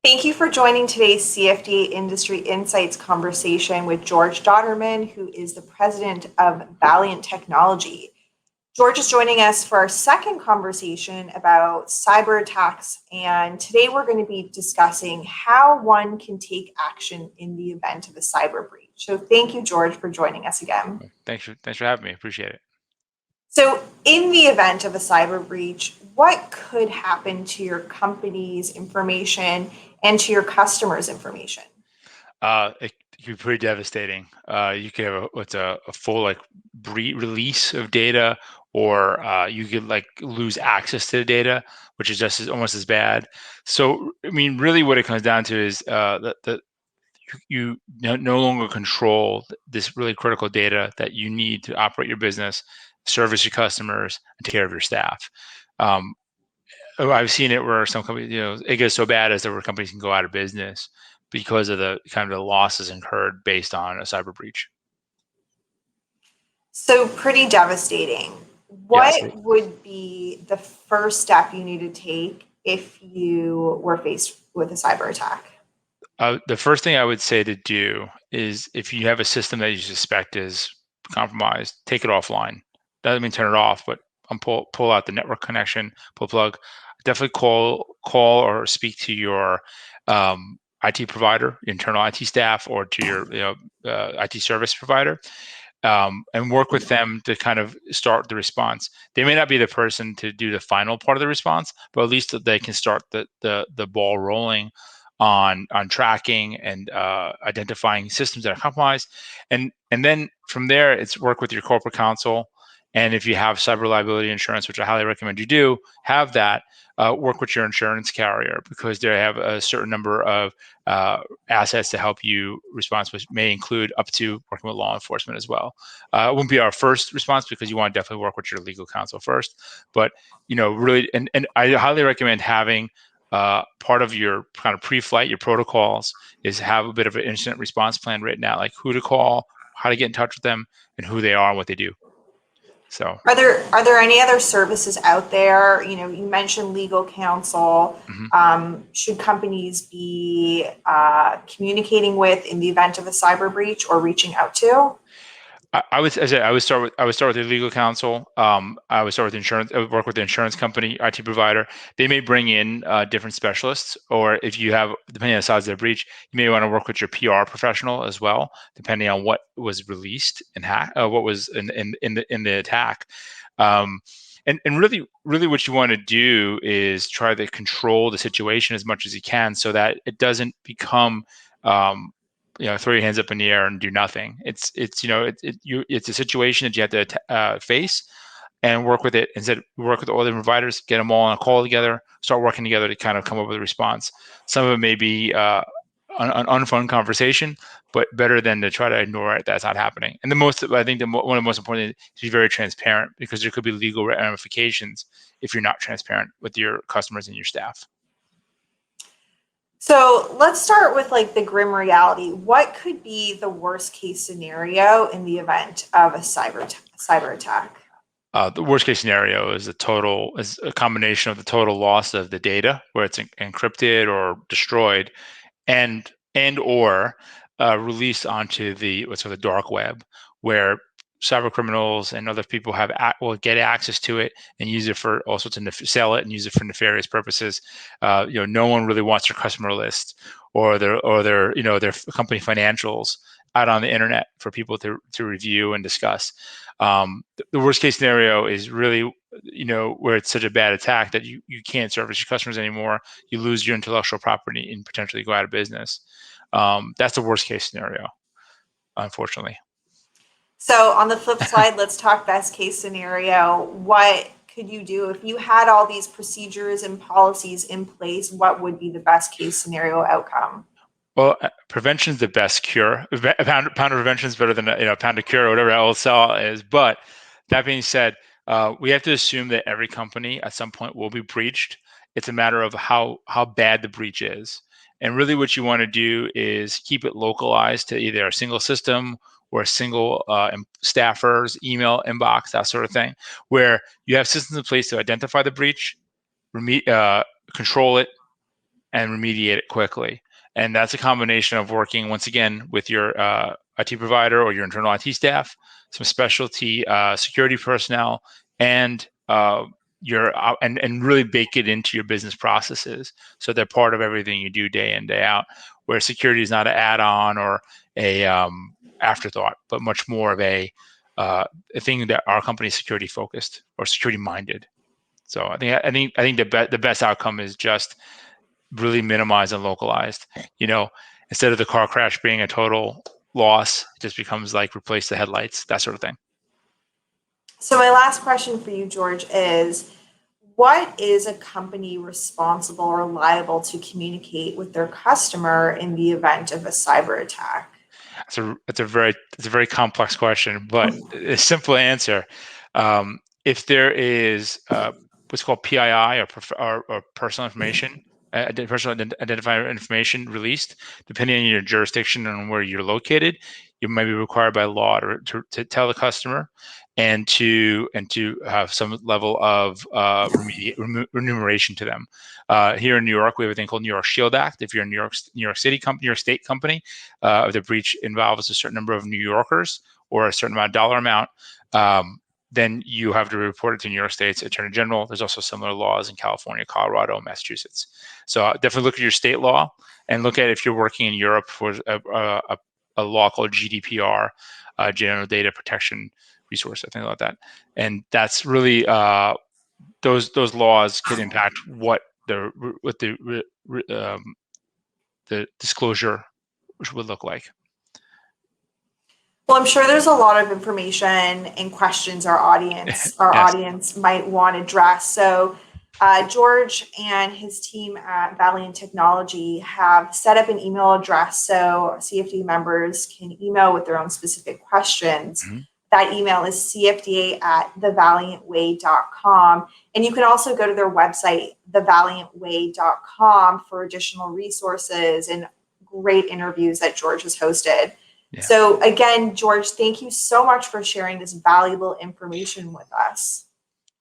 Thank you for joining today's CFDA Industry Insights conversation with George Dotterman, who is the president of Valiant Technology. George is joining us for our second conversation about cyber attacks, and today we're going to be discussing how one can take action in the event of a cyber breach. So thank you, George, for joining us again. Thanks for having me. Appreciate it. So, in the event of a cyber breach, what could happen to your company's information and to your customers' information? It can be pretty devastating. You could have a full release of data, or you could lose access to the data, which is almost as bad. So, I mean, really, what it comes down to is that you no longer control this really critical data that you need to operate your business, service your customers, and take care of your staff. Um, I've seen it where some companies, it gets so bad as where companies can go out of business because of the kind of the losses incurred based on a cyber breach. So, pretty devastating. Yes. What would be the first step you need to take if you were faced with a cyber attack? The first thing I would say to do is, if you have a system that you suspect is compromised, take it offline. Doesn't mean turn it off, but pull out the network connection, pull plug. Definitely call or speak to your IT provider, internal IT staff, or to your IT service provider, and work with them to kind of start the response. They may not be the person to do the final part of the response, but at least they can start the ball rolling on tracking and identifying systems that are compromised, and then from there it's work with your corporate counsel. And if you have cyber liability insurance, which I highly recommend you do, have that. Work with your insurance carrier, because they have a certain number of assets to help you respond, which may include up to working with law enforcement as well. It wouldn't be our first response, because you want to definitely work with your legal counsel first. But really, and I highly recommend having part of your kind of pre-flight, your protocols, is have a bit of an incident response plan written out, like who to call, how to get in touch with them, and who they are and what they do. So. Are there any other services out there? You mentioned legal counsel. Mhm. Should companies be communicating with in the event of a cyber breach or reaching out to? I would start with the legal counsel. I would start with insurance. I would work with the insurance company, IT provider. They may bring in different specialists, or if you have, depending on the size of the breach, you may want to work with your PR professional as well, depending on what was released and what was in the attack. Um, and really, what you want to do is try to control the situation as much as you can, so that it doesn't become um, throw your hands up in the air and do nothing. It's a situation that you have to face and work with it. Instead, work with all the providers, get them all on a call together, start working together to kind of come up with a response. Some of it may be an unfun conversation, but better than to try to ignore it. That's not happening. And I think one of the most important is to be very transparent, because there could be legal ramifications if you're not transparent with your customers and your staff. So let's start with the grim reality. What could be the worst case scenario in the event of a cyber attack? The worst case scenario is a combination of the total loss of the data, where it's encrypted or destroyed, and or released onto what's called the dark web, where cyber criminals and other people will get access to it and use it for all sorts of sell it and use it for nefarious purposes. No one really wants their customer list or their company financials out on the internet for people to review and discuss. The worst case scenario is really, where it's such a bad attack that you can't service your customers anymore. You lose your intellectual property and potentially go out of business. That's the worst case scenario, unfortunately. So on the flip side, let's talk best case scenario. What could you do if you had all these procedures and policies in place? What would be the best case scenario outcome? Well, prevention is the best cure. A pound of prevention is better than a pound of cure, or whatever else is. But that being said, we have to assume that every company at some point will be breached. It's a matter of how bad the breach is. And really, what you want to do is keep it localized to either a single system or a single staffer's email inbox, that sort of thing, where you have systems in place to identify the breach, control it, and remediate it quickly. And that's a combination of working, once again, with your IT provider or your internal IT staff, some specialty security personnel, and and really bake it into your business processes so they're part of everything you do day in, day out. Where security is not an add-on or a afterthought, but much more of a thing that our company is security focused or security minded. So I think the best outcome is just really minimized and localized. Instead of the car crash being a total loss, it just becomes like replace the headlights, that sort of thing. So my last question for you, George, is what is a company responsible or liable to communicate with their customer in the event of a cyber attack? It's a very complex question, but a simple answer. If there is what's called PII or personal information, personal identifier information released, depending on your jurisdiction and where you're located, you might be required by law to tell the customer and to have some level of remuneration to them. Here in New York, we have a thing called New York Shield Act. If you're a New York City company, New York State company, if the breach involves a certain number of New Yorkers or a certain dollar amount, then you have to report it to New York State's Attorney General. There's also similar laws in California, Colorado, Massachusetts. So definitely look at your state law and look at if you're working in Europe for a law called GDPR, General Data Protection Resource, I think like that. And that's really those laws could impact what the disclosure would look like. Well, I'm sure there's a lot of information and questions our audience Yes. might want to address. So George and his team at Valiant Technology have set up an email address so CFDA members can email with their own specific questions. Mm-hmm. That email is cfda@thevaliantway.com. And you can also go to their website, thevaliantway.com, for additional resources and great interviews that George has hosted. Yeah. So again, George, thank you so much for sharing this valuable information with us.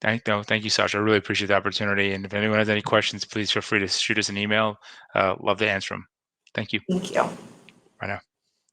Thank you, Sasha. I really appreciate the opportunity. And if anyone has any questions, please feel free to shoot us an email. Love to answer them. Thank you. Thank you. Bye now.